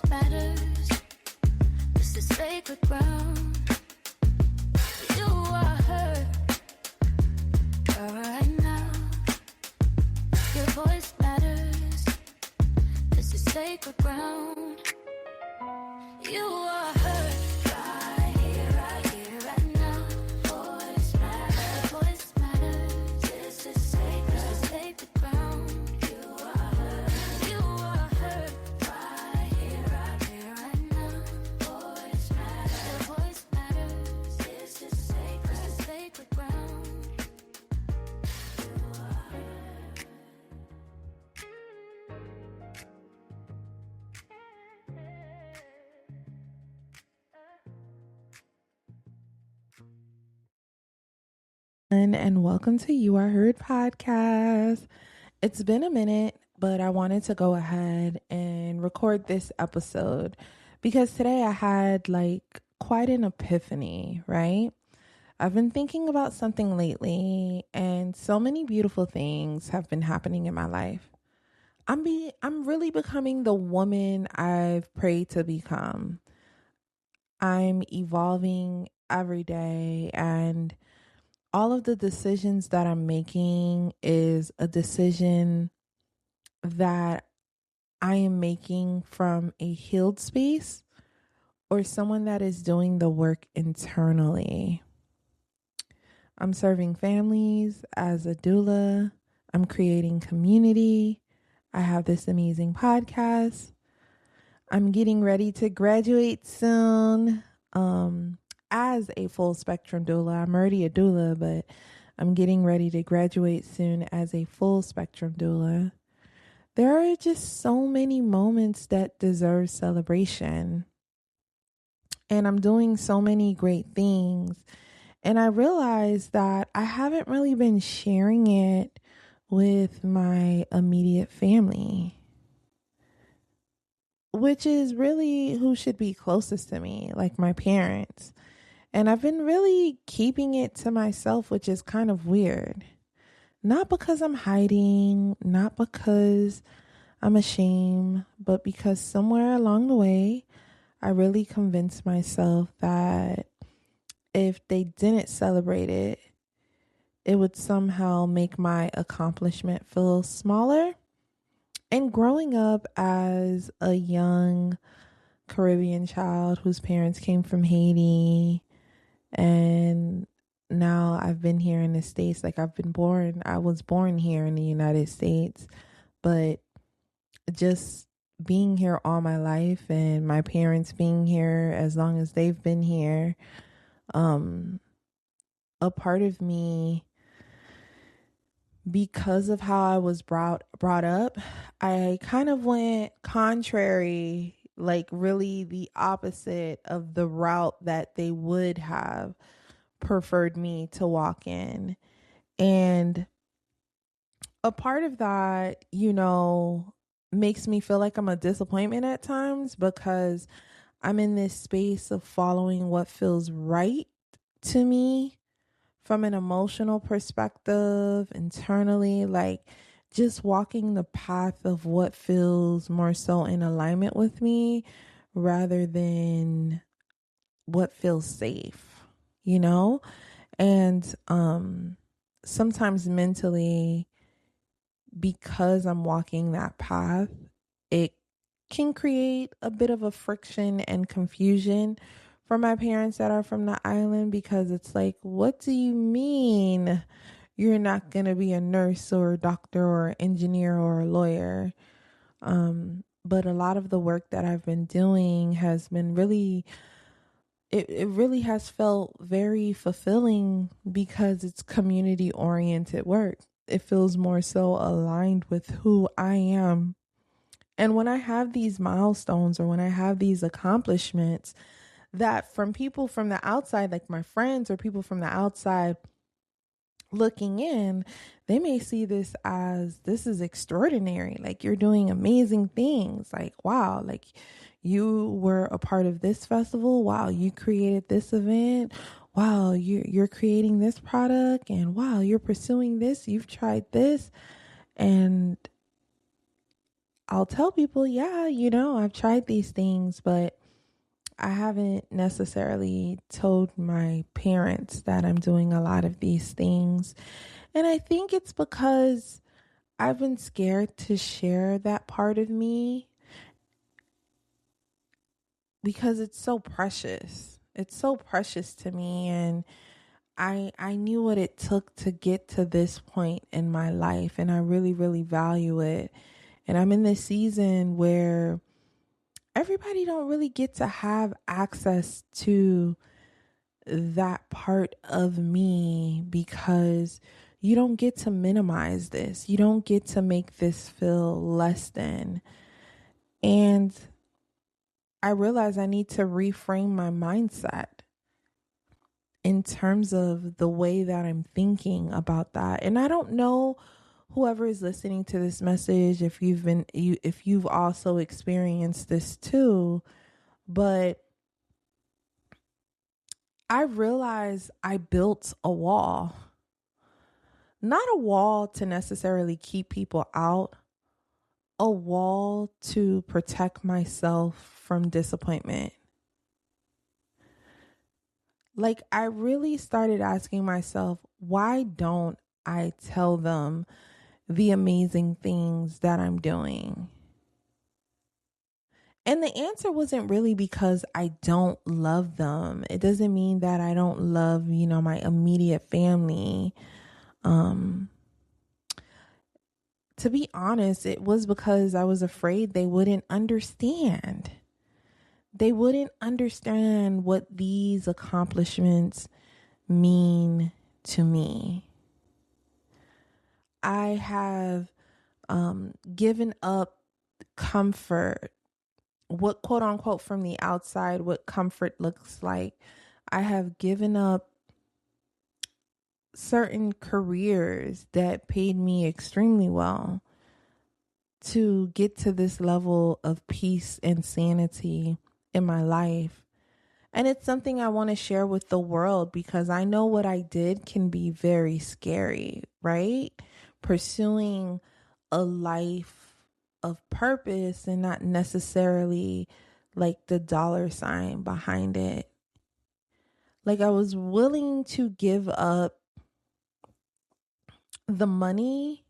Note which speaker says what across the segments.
Speaker 1: matters. This is sacred ground. You are heard right now. Your voice matters. This is sacred ground. You are heard right here, right now. Voice matters. Voice matters. This is sacred ground. You are heard. You are heard right here, right now. Voice matters. Your voice matters. This is sacred ground. You are heard.
Speaker 2: And welcome to You Are Heard podcast. It's been a minute, but I wanted to go ahead and record this episode because today I had quite an epiphany, right? I've been thinking about something lately, and so many beautiful things have been happening in my life. I'm really becoming the woman I've prayed to become. I'm evolving every day, and all of the decisions that I'm making is a decision that I am making from a healed space or someone that is doing the work internally. I'm serving families as a doula. I'm creating community. I have this amazing podcast. I'm getting ready to graduate soon. As a full spectrum doula. I'm already a doula, but I'm getting ready to graduate soon as a full spectrum doula. There are just so many moments that deserve celebration. And I'm doing so many great things. And I realized that I haven't really been sharing it with my immediate family, which is really who should be closest to me, like my parents. And I've been really keeping it to myself, which is kind of weird. Not because I'm hiding, not because I'm ashamed, but because somewhere along the way, I really convinced myself that if they didn't celebrate it, it would somehow make my accomplishment feel smaller. And growing up as a young Caribbean child whose parents came from Haiti, and now I've been here in the States. I was born here in the United States, but just being here all my life and my parents being here as long as they've been here, a part of me, because of how I was brought up, I kind of went contrary, really the opposite of the route that they would have preferred me to walk in. And a part of that, makes me feel like I'm a disappointment at times because I'm in this space of following what feels right to me from an emotional perspective, internally, just walking the path of what feels more so in alignment with me rather than what feels safe, And sometimes mentally, because I'm walking that path, it can create a bit of a friction and confusion for my parents that are from the island, because it's like, what do you mean you're not going to be a nurse or a doctor or engineer or a lawyer? But a lot of the work that I've been doing has been really, it really has felt very fulfilling because it's community oriented work. It feels more so aligned with who I am. And when I have these milestones or when I have these accomplishments that from people from the outside, like my friends or people from the outside looking in, they may see this is extraordinary. Like, you're doing amazing things. Like, wow, like you were a part of this festival. Wow, you created this event. Wow, you're creating this product, and wow, you're pursuing this. You've tried this. And I'll tell people, yeah, I've tried these things, but I haven't necessarily told my parents that I'm doing a lot of these things. And I think it's because I've been scared to share that part of me because it's so precious. It's so precious to me, and I knew what it took to get to this point in my life, and I really, really value it. And I'm in this season where everybody don't really get to have access to that part of me because you don't get to minimize this. You don't get to make this feel less than. And I realize I need to reframe my mindset in terms of the way that I'm thinking about that. And I don't know whoever is listening to this message if you've also experienced this too, but I realized I built a wall. Not a wall to necessarily keep people out, a wall to protect myself from disappointment. Like, I really started asking myself, why don't I tell them the amazing things that I'm doing? And the answer wasn't really because I don't love them. It doesn't mean that I don't love, my immediate family. To be honest, it was because I was afraid they wouldn't understand. They wouldn't understand what these accomplishments mean to me. I have given up comfort, what quote unquote from the outside, what comfort looks like. I have given up certain careers that paid me extremely well to get to this level of peace and sanity in my life. And it's something I want to share with the world because I know what I did can be very scary, right? Pursuing a life of purpose and not necessarily like the dollar sign behind it. Like, I was willing to give up the money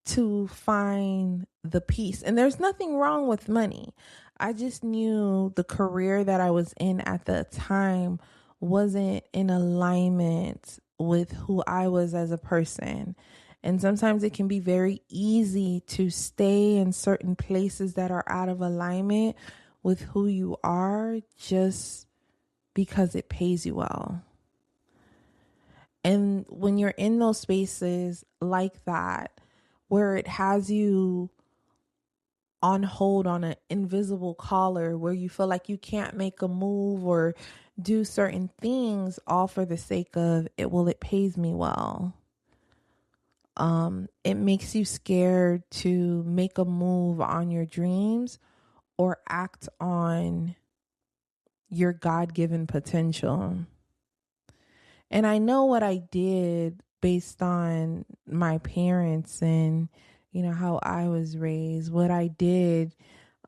Speaker 2: to find the peace. And there's nothing wrong with money. I just knew the career that I was in at the time wasn't in alignment with who I was as a person. And sometimes it can be very easy to stay in certain places that are out of alignment with who you are just because it pays you well. And when you're in those spaces like that, where it has you on hold on an invisible collar, where you feel like you can't make a move or do certain things all for the sake of it, well, it pays me well. It makes you scared to make a move on your dreams or act on your God-given potential. And I know what I did based on my parents and, how I was raised. What I did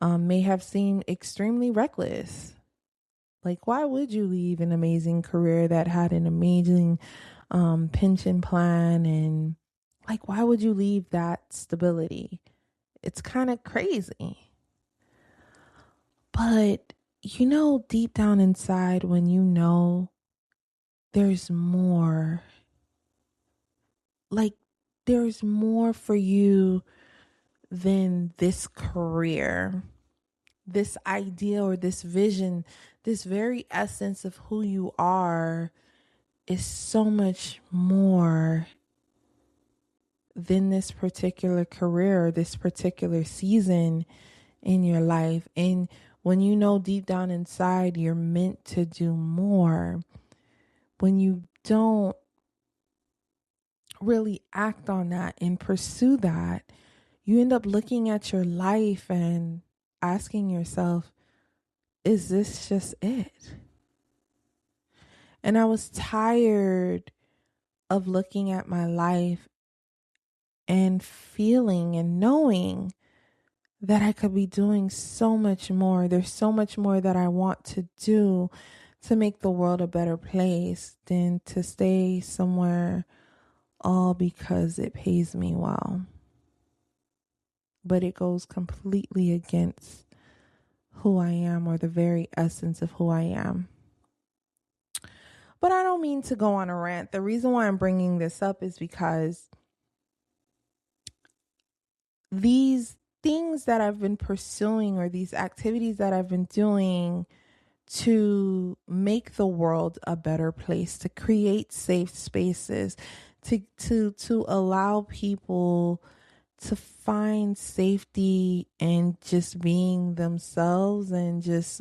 Speaker 2: may have seemed extremely reckless. Like, why would you leave an amazing career that had an amazing pension plan? And like, why would you leave that stability? It's kind of crazy. But, deep down inside, when there's more, like, there's more for you than this career, this idea or this vision, this very essence of who you are is so much more than this particular career, or this particular season in your life. And when deep down inside, you're meant to do more, when you don't really act on that and pursue that, you end up looking at your life and asking yourself, is this just it? And I was tired of looking at my life and feeling and knowing that I could be doing so much more. There's so much more that I want to do to make the world a better place than to stay somewhere all because it pays me well. But it goes completely against who I am, or the very essence of who I am. But I don't mean to go on a rant. The reason why I'm bringing this up is because these things that I've been pursuing, or these activities that I've been doing to make the world a better place, to create safe spaces, to allow people to find safety and just being themselves, and just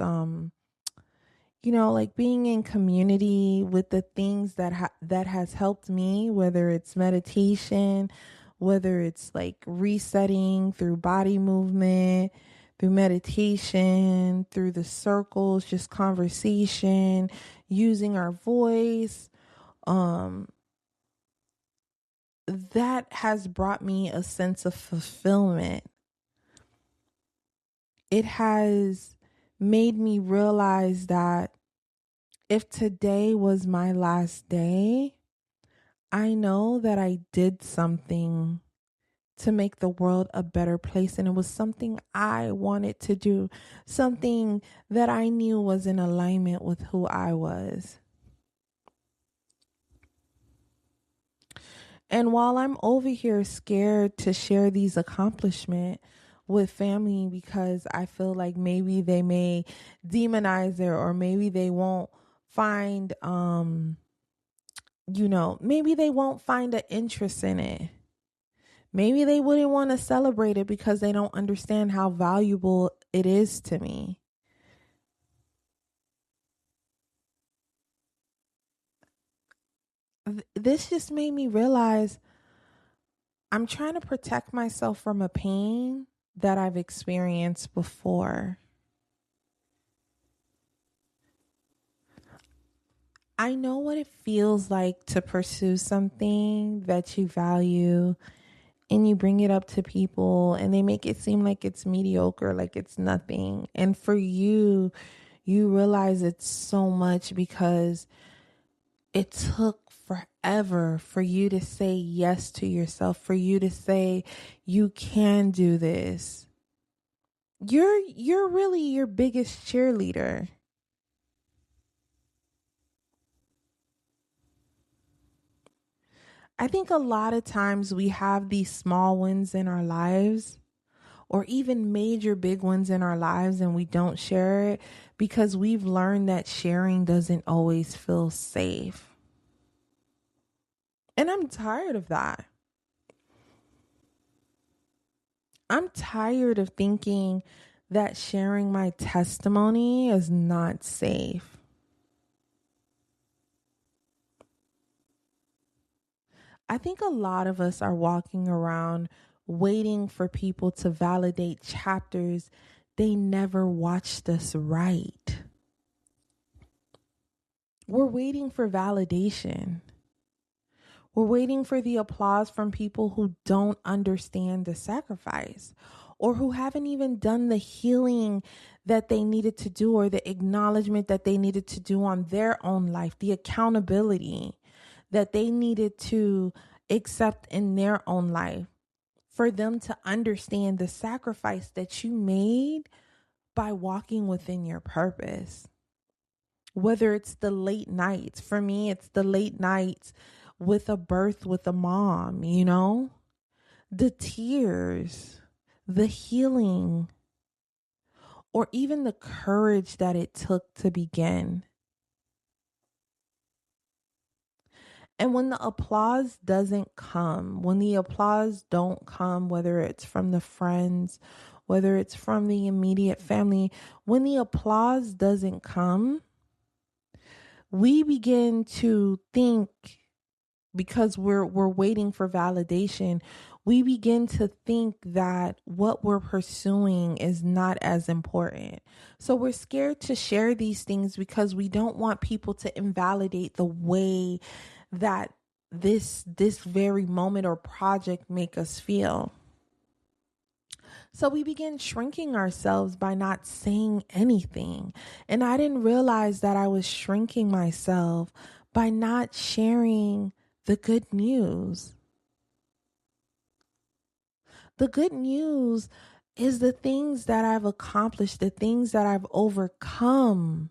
Speaker 2: like being in community with the things that has helped me, whether it's meditation, whether it's like resetting through body movement, through meditation, through the circles, just conversation, using our voice. That has brought me a sense of fulfillment. It has made me realize that if today was my last day, I know that I did something to make the world a better place. And it was something I wanted to do, something that I knew was in alignment with who I was. And while I'm over here scared to share these accomplishments with family, because I feel like maybe they may demonize it, or maybe they won't find, maybe they won't find an interest in it. Maybe they wouldn't want to celebrate it because they don't understand how valuable it is to me. This just made me realize I'm trying to protect myself from a pain that I've experienced before. I know what it feels like to pursue something that you value, and you bring it up to people and they make it seem like it's mediocre, like it's nothing. And for you, you realize it's so much because it took forever for you to say yes to yourself, for you to say you can do this. You're really your biggest cheerleader. I think a lot of times we have these small wins in our lives, or even major big ones in our lives, and we don't share it because we've learned that sharing doesn't always feel safe. And I'm tired of that. I'm tired of thinking that sharing my testimony is not safe. I think a lot of us are walking around waiting for people to validate chapters they never watched us write. We're waiting for validation. We're waiting for the applause from people who don't understand the sacrifice, or who haven't even done the healing that they needed to do, or the acknowledgement that they needed to do on their own life, the accountability that they needed to accept in their own life, for them to understand the sacrifice that you made by walking within your purpose. Whether it's the late nights, for me, it's the late nights with a birth with a mom, the tears, the healing, or even the courage that it took to begin. And when the applause doesn't come, when the applause don't come, whether it's from the friends, whether it's from the immediate family, when the applause doesn't come, we begin to think, because we're waiting for validation, we begin to think that what we're pursuing is not as important. So we're scared to share these things because we don't want people to invalidate the way that this very moment or project make us feel. So we begin shrinking ourselves by not saying anything. And I didn't realize that I was shrinking myself by not sharing the good news. The good news is the things that I've accomplished, the things that I've overcome.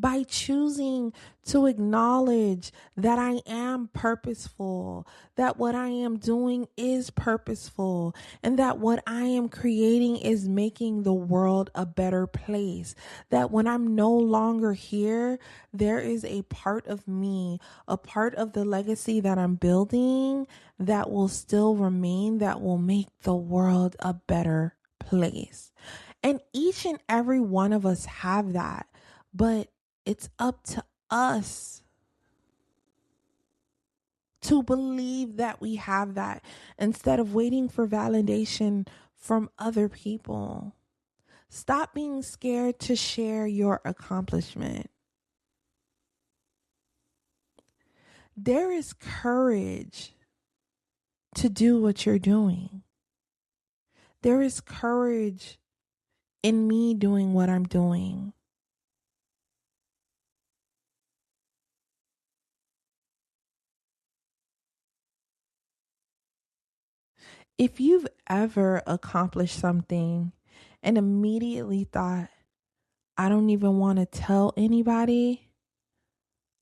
Speaker 2: By choosing to acknowledge that I am purposeful, that what I am doing is purposeful, and that what I am creating is making the world a better place. That when I'm no longer here, there is a part of me, a part of the legacy that I'm building that will still remain, that will make the world a better place. And each and every one of us have that. But it's up to us to believe that we have that instead of waiting for validation from other people. Stop being scared to share your accomplishment. There is courage to do what you're doing. There is courage in me doing what I'm doing. If you've ever accomplished something and immediately thought, I don't even want to tell anybody,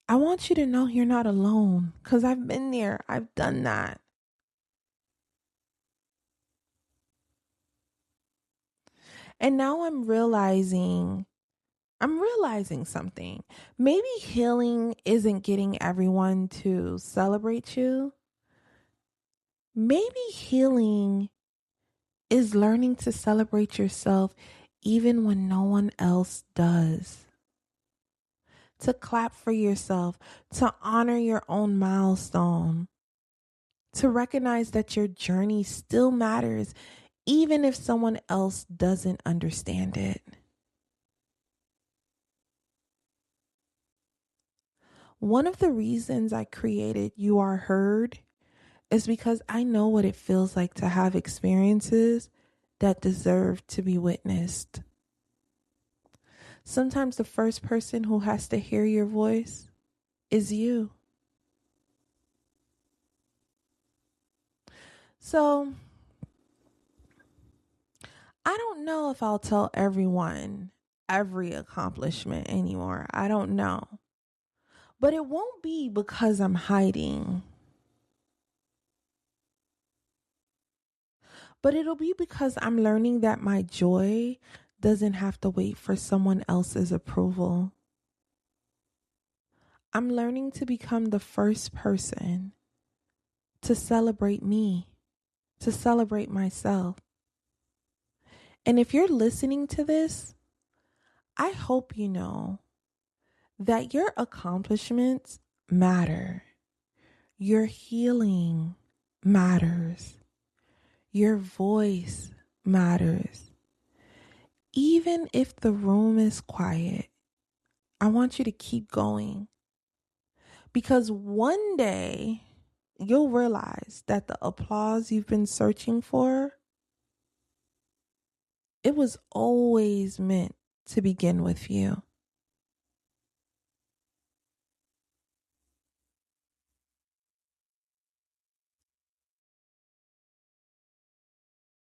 Speaker 2: I want you to know you're not alone, because I've been there. I've done that. And now I'm realizing something. Maybe healing isn't getting everyone to celebrate you. Maybe healing is learning to celebrate yourself even when no one else does. To clap for yourself, to honor your own milestone, to recognize that your journey still matters, even if someone else doesn't understand it. One of the reasons I created You Are Heard is because I know what it feels like to have experiences that deserve to be witnessed. Sometimes the first person who has to hear your voice is you. So I don't know if I'll tell everyone every accomplishment anymore. I don't know. But it won't be because I'm hiding. But it'll be because I'm learning that my joy doesn't have to wait for someone else's approval. I'm learning to become the first person to celebrate me, to celebrate myself. And if you're listening to this, I hope you know that your accomplishments matter. Your healing matters. Your voice matters. Even if the room is quiet, I want you to keep going. Because one day you'll realize that the applause you've been searching for, it was always meant to begin with you.